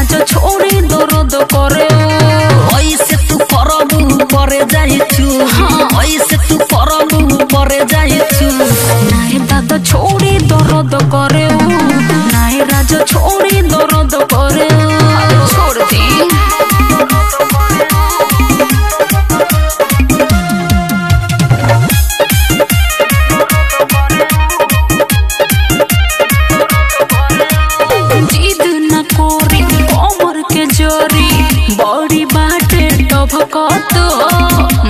राजा छोड़ी दर्द करे ऐसे तू करबू करे जाइछु ऐसे तू करबू करे जाइछु नाय दादा छोड़ी दर्द करे नाय राजा छोड़ी दर्द करे छोड़ दे जिद न कोरी कोमर के जोरी बड़ी बाटे टभकत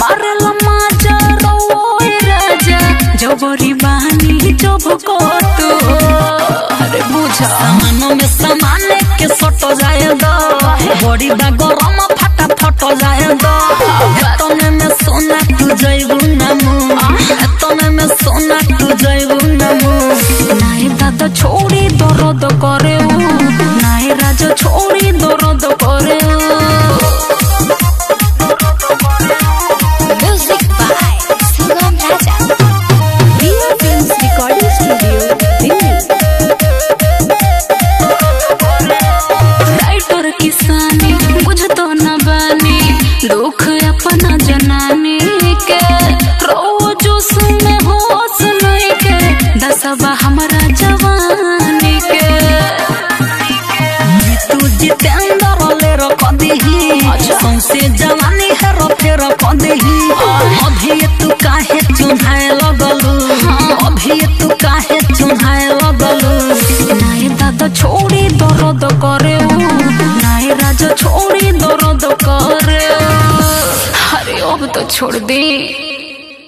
मारल माजा रोए राजा जबरी बानी जबकत अरे बुझा सामान में सामान के सट जाए दो बड़ी बा गरम फटा फट जाए दो एतने में सोना तू जइबू नमु एतने में सोना तू जइबू नमु नाय दादा छोड़ी दर्द करे नाय राजा छोड़ी दर्द करे music by Sugam Raja Riya films recording studio Delhi writer किसानी बुझ तो न बानी दुख अपना जनानी के रोज में होश नहीं के दसबा हमारा जवानी के तू जितेंद्र ले रख दीही सौंसे जवानी है रखे रख दीही अभी तू काहे चुन्हाए लगलू अभी तू काहे चुन्हाए लगलू नाय दादा छोड़ी दर्द करे नाय राजा छोड़ी दर्द करे अरे अब तो छोड़ दे।